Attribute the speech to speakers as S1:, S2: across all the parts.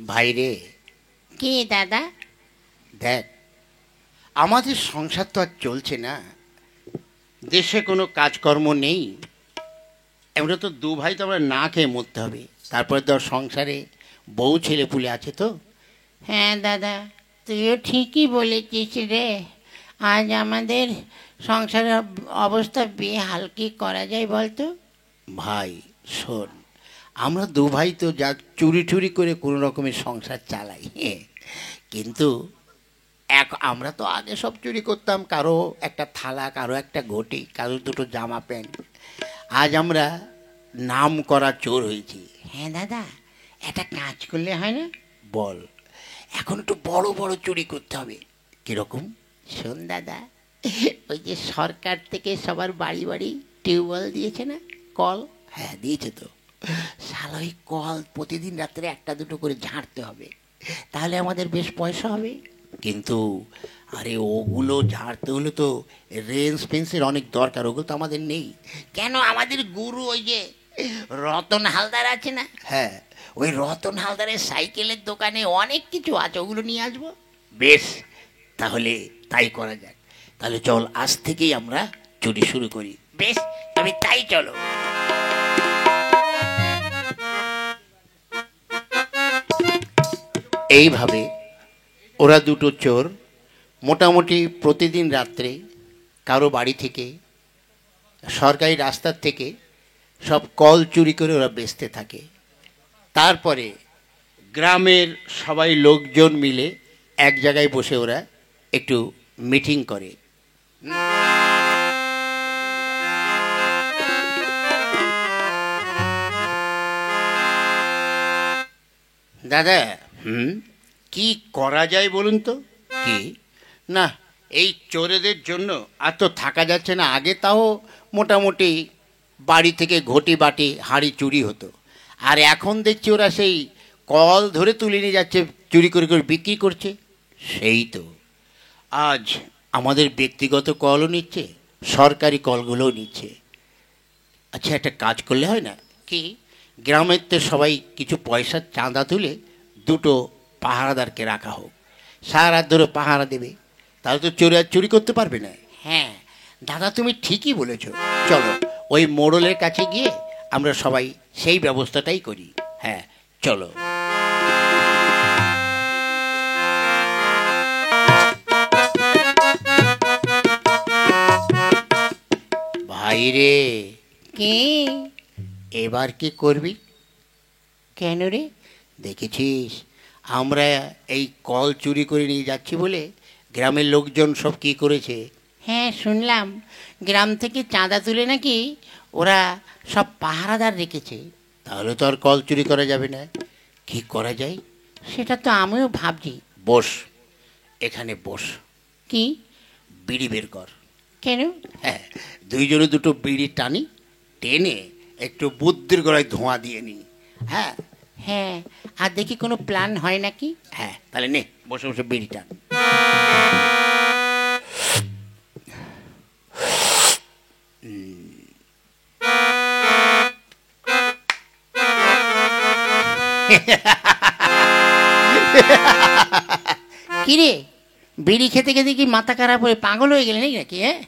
S1: ভাইরে,
S2: কি দাদা?
S1: দেখ, আমাদের সংসার তো আর চলছে না, দেশে কোনো কাজকর্ম নেই। আমরা তো দু ভাই তো আমরা না খেয়ে মরতে হবে। তারপরে তো সংসারে বউ ছেলে পুলে আছে তো।
S2: হ্যাঁ দাদা, তুইও ঠিকই বলেছিস রে। আজ আমাদের সংসারের অবস্থা বেহাল, কি করা যায় বলতো?
S1: ভাই শোন, আমরা দু ভাই তো যা চুরি টুরি করে কোনো রকমের সংসার চালাই, কিন্তু আমরা তো আগে সব চুরি করতাম, কারো একটা থালা, কারো একটা ঘটি, কারো দুটো জামা প্যান্ট। আজ আমরা নাম করা চোর হয়েছি।
S2: হ্যাঁ দাদা, একটা কাজ করলে হয় না?
S1: বল। এখন একটু বড় বড় চুরি করতে হবে। কিরকম?
S2: শোন দাদা, ওই যে সরকার থেকে সবার বাড়ি বাড়ি টিউবওয়েল দিয়েছে না, কল?
S1: হ্যাঁ দিয়েছে তো।
S2: শালা ওই কল প্রতিদিন রাত্রে একটা দুটো করে ঝাড়তে হবে, তাহলে আমাদের বেশ পয়সা হবে।
S1: কিন্তু আরে ওগুলো ঝাড়তে হলে তো রেঞ্জ ফেন্সের অনেক দরকার, ওগুলো তো আমাদের নেই।
S2: কেন? আমাদের গুরু ওই যে রতন হালদার আছে না,
S1: হ্যাঁ,
S2: ওই রতন হালদারের সাইকেলের দোকানে অনেক কিছু আছে, ওগুলো নিয়ে আসবো।
S1: বেশ, তাহলে তাই করা যাক। তাহলে চল, আজ থেকেই আমরা চুরি শুরু করি।
S2: বেশ, তুমি তাই চলো।
S1: এইভাবে ওরা দুটো চোর মোটামুটি প্রতিদিন রাত্রে কারো বাড়ি থেকে, সরকারি রাস্তার থেকে সব কল চুরি করে ওরা বেচতে থাকে। তারপরে গ্রামের সবাই লোকজন মিলে এক জায়গায় বসে ওরা একটু মিটিং করে। দাদা, কি করা যায় বলুন তো? কি না, এই চোরেদের জন্য আর তো থাকা যাচ্ছে না। আগে তাও মোটামুটি বাড়ি থেকে ঘটি বাটি হাঁড়ি চুরি হতো, আর এখন দেখছি ওরা সেই কল ধরে তুলে নিয়ে যাচ্ছে, চুরি করে করে বিক্রি করছে। সেই তো, আজ আমাদের ব্যক্তিগত কলও নিচ্ছে, সরকারি কলগুলোও নিচ্ছে। আচ্ছা, একটা কাজ করলে হয় না?
S2: কি?
S1: গ্রামের তো সবাই কিছু পয়সার চাঁদা তুলে দুটো পাহারাদারকে রাখা হোক, সারা রাত ধরে পাহারা দেবে, তাহলে তো চোরে আর চুরি করতে পারবে না।
S2: হ্যাঁ
S1: দাদা, তুমি ঠিকই বলেছ। চলো, ওই মোড়লের কাছে গিয়ে আমরা সবাই সেই ব্যবস্থাটাই করি। হ্যাঁ চলো। ভাই রে,
S2: কি?
S1: এবার কি করবি?
S2: কেন রে?
S1: দেখেছিস আমরা এই কল চুরি করে নিয়ে যাচ্ছি বলে গ্রামের লোকজন সব কি করেছে?
S2: হ্যাঁ শুনলাম, গ্রাম থেকে চাঁদা তুলে নাকি ওরা সব পাহারাদার রেখেছে।
S1: তাহলে তো আর কল চুরি করা যাবে না। কি করা যায়?
S2: সেটা তো আমিও ভাবছি।
S1: বস, এখানে বস।
S2: কি?
S1: বিড়ি বের কর।
S2: কেন?
S1: হ্যাঁ, দুইজনে দুটো বিড়ি টানি, টেনে একটু বুদ্ধির গলায় ধোঁয়া দিয়ে নি। হ্যাঁ
S2: হ্যাঁ, আর দেখি কোনো প্ল্যান হয় নাকি।
S1: হ্যাঁ, তাহলে নে, বসে বসে বিড়ি টান।
S2: কিরে, বিড়ি খেতে খেতে কি মাথা খারাপ হয়ে পাগল হয়ে গেলে নাকি? হ্যাঁ,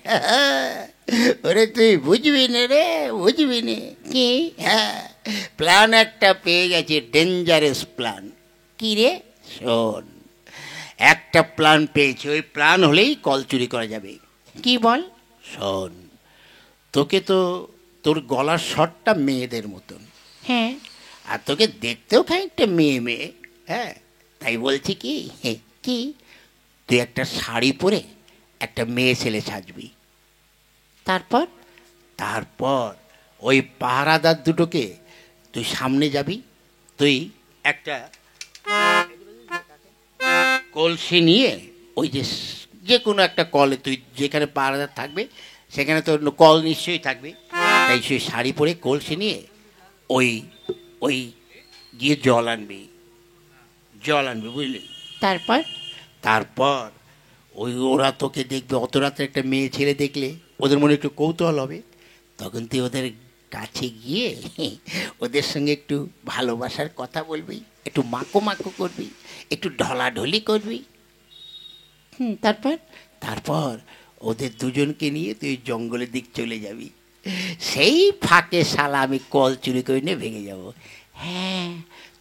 S1: ওরে তুই বুঝবি না রে, বুঝবি না।
S2: কি?
S1: হ্যাঁ, প্ল্যান একটা পেয়ে গেছে, ডেঞ্জারাস প্ল্যান।
S2: কি রে?
S1: শোন, একটা প্ল্যান পেয়েছি, ওই প্ল্যান হলেই কল চুরি করা যাবে।
S2: কি বল?
S1: শোন, তোকে তো, তোর গলার শটটা মেয়েদের মতন,
S2: হ্যাঁ।
S1: আর তোকে দেখতেও খানিকটা মেয়ে মেয়ে। হ্যাঁ, তাই বলছি কি,
S2: কি?
S1: তুই একটা শাড়ি পরে একটা মেয়ে ছেলে সাজবি।
S2: তারপর?
S1: তারপর ওই পাহারাদার দুটোকে তুই সামনে যাবি, তুই একটা কলসি নিয়ে ওই যে যে কোনো একটা কলে, তুই যেখানে পাহারাদার থাকবে সেখানে তো কল নিশ্চয়ই থাকবে, তাই সেই শাড়ি পরে কলসি নিয়ে ওই ওই গিয়ে জল আনবি, জল আনবি, বুঝলি?
S2: তারপর?
S1: তারপর ওই ওরা তোকে দেখবে, অত রাত্রে একটা মেয়ে ছেলে দেখলে ওদের মনে একটু কৌতূহল হবে, তখন তুই ওদের কাছে গিয়ে ওদের সঙ্গে একটু ভালোবাসার কথা বলবি, একটু মাকো মাকো করবি, একটু ঢলাঢলি করবি।
S2: তারপর?
S1: তারপর ওদের দুজনকে নিয়ে তুই জঙ্গলের দিক চলে যাবি। সেই ফাঁকে শালা আমি কল চুরি করে নিয়ে ভেঙে যাব।
S2: হ্যাঁ,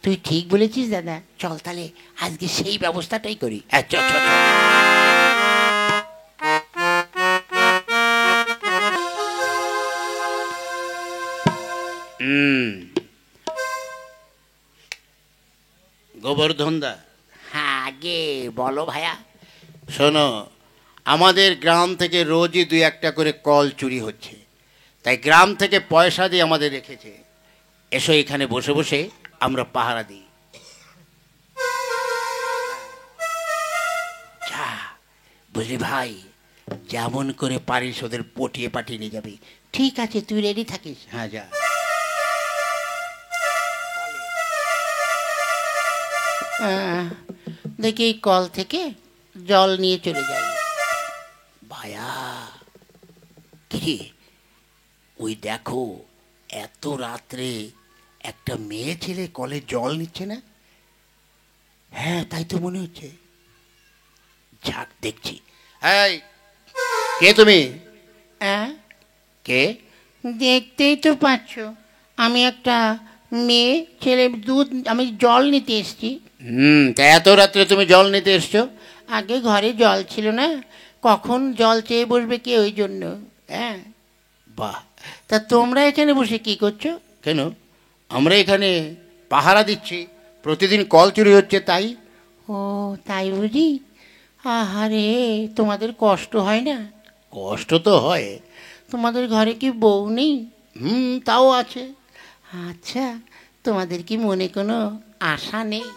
S2: তুই ঠিক বলেছিস দাদা।
S1: চল তাহলে আজকে সেই ব্যবস্থাটাই করি। হ্যাঁ, চল চল চল। গোবর্ধনদা।
S2: হ্যাঁ, আগে বলো ভাইয়া।
S1: শোনো, আমাদের গ্রাম থেকে রোজই 2-1টা করে কল চুরি হচ্ছে, তাই গ্রাম থেকে পয়সা দিয়ে আমাদের রেখেছে। এসো, এখানে বসে বসে আমরা পাহারা দিই। যা, বুঝলি ভাই, যেমন করে পারিস ওদের পটিয়ে পাঠিয়ে নিয়ে যাবি।
S2: ঠিক আছে, তুই রেডি থাকিস।
S1: হ্যাঁ, যা।
S2: দেখি এই কল থেকে জল নিয়ে চলে যাই।
S1: ভায়া, কি ওই দেখো, এত রাত্রে একটা মেয়ে ছেলে কলে জল নিচ্ছে না? হ্যাঁ, তাই তো মনে হচ্ছে। যাক, দেখছি। এই, কে তুমি?
S2: হ্যাঁ,
S1: কে?
S2: দেখতেই তো পাচ্ছ, আমি একটা মেয়ে ছেলে, আমি জল নিতে এসেছি।
S1: তা এত রাত্রে তুমি জল নিতে এসছো?
S2: আগে ঘরে জল ছিল না, কখন জল চেয়ে বসবে কে, ওই জন্য। হ্যাঁ,
S1: বাহ।
S2: তা তোমরা এখানে বসে কি করছো?
S1: কেন, আমরা এখানে পাহারা দিচ্ছি, প্রতিদিন কল চুরি হচ্ছে তাই।
S2: ও, তাই বুঝি? আহারে, তোমাদের কষ্ট হয় না?
S1: কষ্ট তো হয়।
S2: তোমাদের ঘরে কি বউ নেই?
S1: তাও আছে।
S2: আচ্ছা, তোমাদের কি মনে কোনো আশা নেই?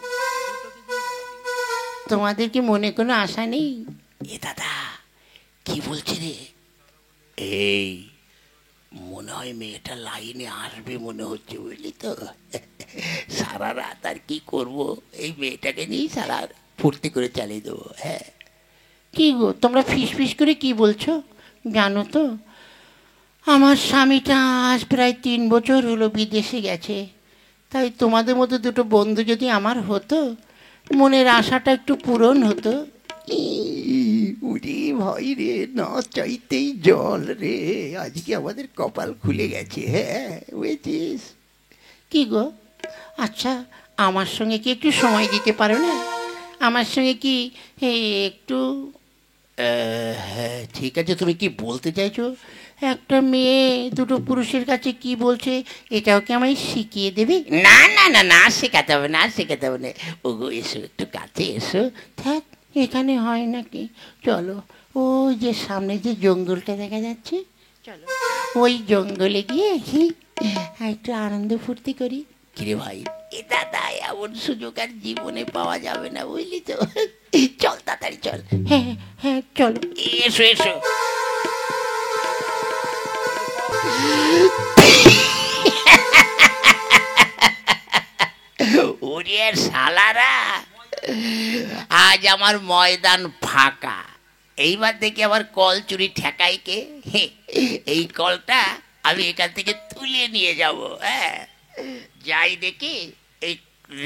S2: তোমাদের কি মনে কোনো আশা নেই?
S1: এ দাদা, কি বলছি রে? এই, মনে হয় মেয়েটা লাইনে আসবে মনে হচ্ছে, বুঝলি তো। সারা রাত আর কি করব, এই মেয়েটাকে নিয়েই সারা ফুর্তি করে চালিয়ে দেবো। হ্যাঁ।
S2: কি গো, তোমরা ফিস ফিস করে কি বলছো? জানো তো, আমার স্বামীটা আজ প্রায় 3 বছর হলো বিদেশে গেছে। তাই তোমাদের মতো দুটো বন্ধু যদি আমার হতো, মনের আশাটা একটু পূরণ হতো।
S1: উরি ভাই রে, না চাইতেই জল রে, আজকে আমাদের কপাল খুলে গেছে। হ্যাঁ, বুঝেছিস?
S2: কি গো, আচ্ছা, আমার সঙ্গে কি একটু সময় দিতে পারো না? আমার সঙ্গে কি একটু?
S1: হ্যাঁ, ঠিক আছে, তুমি কি বলতে চাইছো?
S2: একটা মেয়ে দুটো পুরুষের কাছে কি বলছে, এটাও কি আমায় শিখিয়ে দেবে?
S1: না না না না, শেখাতে হবে না, শেখাতে হবে না। ওগো, এসো, একটু কাছে এসো।
S2: থাক, এখানে হয় নাকি? চলো, ওই যে সামনে যে জঙ্গলটা দেখা যাচ্ছে, চলো ওই জঙ্গলে গিয়ে একটু আনন্দ ফুর্তি করি।
S1: কিরে ভাই, এ দাদা, এমন সুযোগ আর জীবনে পাওয়া যাবে না, বুঝলি তো। চল তাড়াতাড়ি চল।
S2: হ্যাঁ হ্যাঁ, চলো।
S1: এসো এসো। ওরে শালারা, আজ আমার ময়দান ফাঁকা। এইবার দেখি আমার কল চুরি ঠেকাই কে। এই কলটা আমি এখান থেকে তুলে নিয়ে যাব। হ্যাঁ, যাই দেখি এই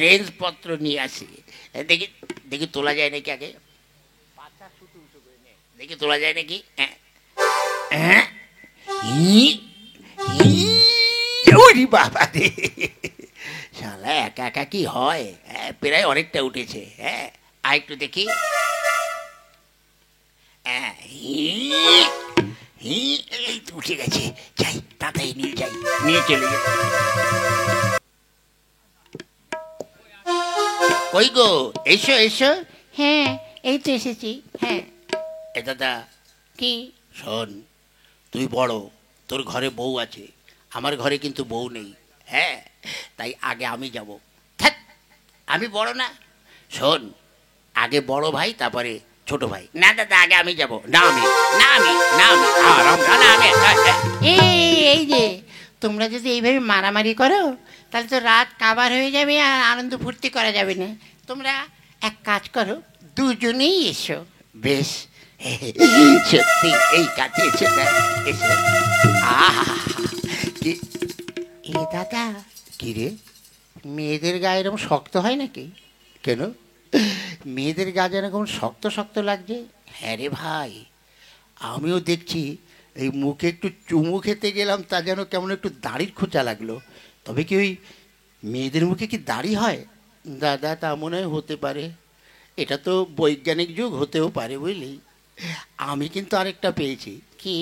S1: রেঞ্জপত্র নিয়ে আসি। দেখি দেখি তোলা যায় নাকি, আগে দেখি তোলা যায় নাকি। হ্যাঁ হ্যাঁ, বাবা রে, শালা একা একা কি হয়। হ্যাঁ, প্রায় অনেকটা উঠেছে। হ্যাঁ, আর একটু দেখি। হ্যাঁ, এই তো উঠে গেছে। যাই, তাড়াতাড়ি নিয়ে যাই, নিয়ে চলে যাই। কই গো, এসো এসো।
S2: হ্যাঁ, এই তো এসেছি। হ্যাঁ।
S1: এ দাদা,
S2: কি?
S1: শোন, তুই বড়, তোর ঘরে বউ আছে, আমার ঘরে কিন্তু বউ নেই। হ্যাঁ, তাই আগে আমি যাব। থাক, আমি বড় না। শোন, আগে বড় ভাই, তারপরে ছোট ভাই। না দাদা, আগে আমি যাব। না আমি, না আমি, না আমি, না আমি।
S2: এই যে, তোমরা যদি এইভাবে মারামারি করো, তাহলে তো রাত কাবার হয়ে যাবে আর আনন্দ ফুর্তি করা যাবে না। তোমরা এক কাজ করো, দুজনেই এসো।
S1: বেশ, সত্যি এই কাছে এসে এসে, আহা, কি
S2: এ দাদা,
S1: কি রে?
S2: মেয়েদের গায়ে এরকম শক্ত হয় নাকি?
S1: কেন?
S2: মেয়েদের গা যেন কেমন শক্ত শক্ত লাগছে।
S1: হ্যাঁ রে ভাই, আমিও দেখছি এই মুখে একটু চুমু খেতে গেলাম, তা যেন কেমন একটু দাড়ির খোঁচা লাগলো। তবে কি ওই মেয়েদের মুখে কি দাড়ি হয়?
S2: দাদা, তা মনে হয় হতে পারে। এটা তো বৈজ্ঞানিক যুগ, হতেও পারে বুঝলি।
S1: আমি কিন্তু আরেকটা পেয়েছি।
S2: কি?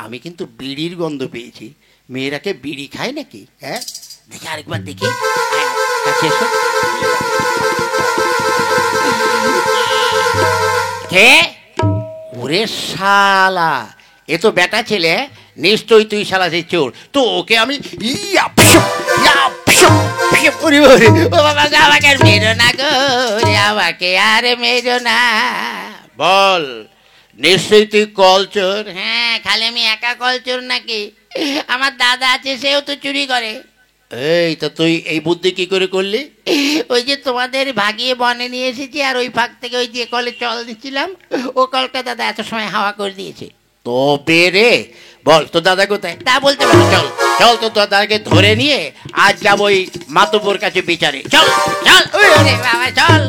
S1: আমি কিন্তু বিড়ির গন্ধ পেয়েছি। মেয়েরাকে বিড়ি খায় নাকি? হ্যাঁ,
S2: দেখি আরেকবার দেখি। কাছে এসো।
S1: কে? ওরে শালা, এ তো বেটা ছেলে, নিশ্চয়ই তুই শালা সেই চোর। তো ওকে আমি
S2: আমাকে আর মেরো না গো, আমাকে আর মেরো না।
S1: বল, নিশ্চয়ই তুই কল চোর।
S2: হ্যাঁ, খালি আমি একা কলচোর নাকি? আমার দাদা আছে, সেও তো চুরি করে।
S1: এই তা তুই এই বুদ্ধি কি করে করলি?
S2: ওই যে তোমাদের ভাগিয়ে বনে নিয়ে এসেছি, আর ওই ফাঁক থেকে ওই যে কলে জল দিচ্ছিলাম, ও কলটা দাদা এত সময় হাওয়া করে দিয়েছে।
S1: তবে রে, বল তোর দাদা কোথায়?
S2: তা বলতে পারো।
S1: চল চল, তো তোর দাদাকে ধরে নিয়ে আজ যাবো ওই মাতুব্বর কাছে বিচারে। চল চল।
S2: ওরে বাবা, চল।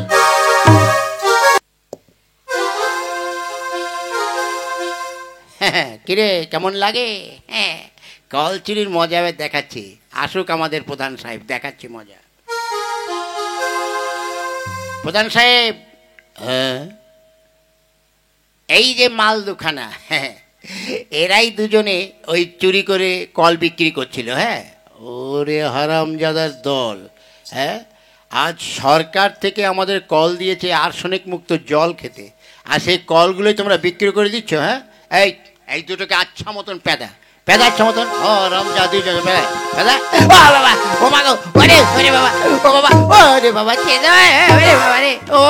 S1: হ্যাঁ, কিরে কেমন লাগে?
S2: হ্যাঁ,
S1: কল চুরির মজা এবার দেখাচ্ছি। আসুক আমাদের প্রধান সাহেব, দেখাচ্ছি মজা। প্রধান সাহেব,
S2: হ্যাঁ,
S1: এই যে মাল দুখানা, হ্যাঁ, এরাই দুজনে ওই চুরি করে কল বিক্রি করছিল। হ্যাঁ, ওরে হারামজাদার দল। হ্যাঁ, আজ সরকার থেকে আমাদের কল দিয়েছে আর্সেনিক মুক্ত জল খেতে, আর সেই কলগুলোই তোমরা বিক্রি করে দিচ্ছ। হ্যাঁ, এই এই দুটোকে আচ্ছা মতন পেদা পেদা, আচ্ছা মতন। ও রমজা, দুইজনে পেদা পেদা।
S2: ও বাবা, ও মা গো, ওরে ওরে বাবা, ও বাবা, ওরে বাবা, ছেড়ে দাও, ওরে বাবা রে, ও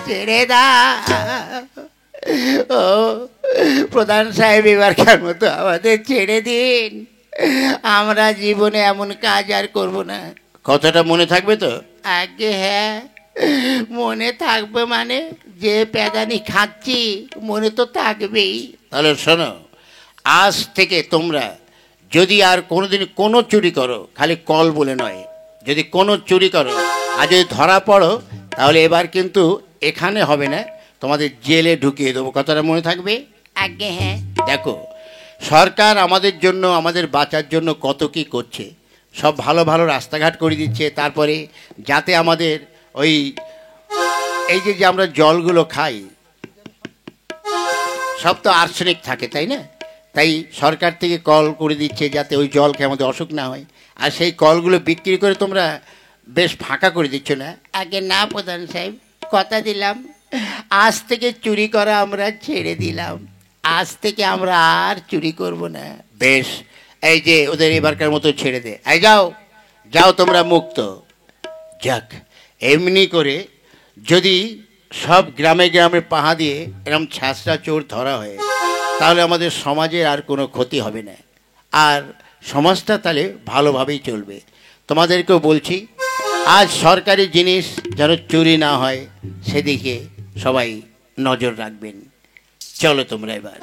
S2: ছেড়ে দাও।
S1: ও প্রধান সাহেব, এবারকার মতো আমাদের ছেড়ে দিন। আমরা জীবনে এমন কাজ আর করব না। কথাটা মনে থাকবে তো?
S2: আগে হ্যাঁ, মনে থাকবে মানে? যে প্যাদানি খাচ্ছি, মনে তো থাকবেই।
S1: তাহলে শোনো, আজ থেকে তোমরা যদি আর কোনোদিন কোনো চুরি করো, খালি কল বলে নয়, যদি কোনো চুরি করো আর যদি ধরা পড়ো, তাহলে এবার কিন্তু এখানে হবে না, তোমাদের জেলে ঢুকিয়ে দেবো। কথাটা মনে থাকবে?
S2: আগে হ্যাঁ।
S1: দেখো, সরকার আমাদের জন্য, আমাদের বাঁচার জন্য কত কি করছে। সব ভালো ভালো রাস্তাঘাট করে দিচ্ছে, তারপরে যাতে আমাদের ওই এই যে যে আমরা জলগুলো খাই, সব তো আর্সেনিক থাকে, তাই না? তাই সরকার থেকে কল করে দিচ্ছে যাতে ওই জল খেয়ে আমাদের অসুখ না হয়। আর সেই কলগুলো বিক্রি করে তোমরা বেশ ফাঁকা করে দিচ্ছ না?
S2: আগে না প্রধান সাহেব, কথা দিলাম, আজ থেকে চুরি করা আমরা ছেড়ে দিলাম। আজ থেকে আমরা আর চুরি করব না।
S1: বেশ, এই যে ওদের এবারকার মতো ছেড়ে দে। এই যাও যাও, তোমরা মুক্ত। যাক, এমনি করে যদি সব গ্রামে গ্রামে পাহা দিয়ে এরকম ছ্যাঁচড়া চোর ধরা হয়, তাহলে আমাদের সমাজের আর কোনো ক্ষতি হবে না, আর সমাজটা তাহলে ভালোভাবেই চলবে। তোমাদেরকেও বলছি, আজ সরকারি জিনিস যেন চুরি না হয়, সেদিকে সবাই নজর রাখবেন। চলো তোমরা এবার।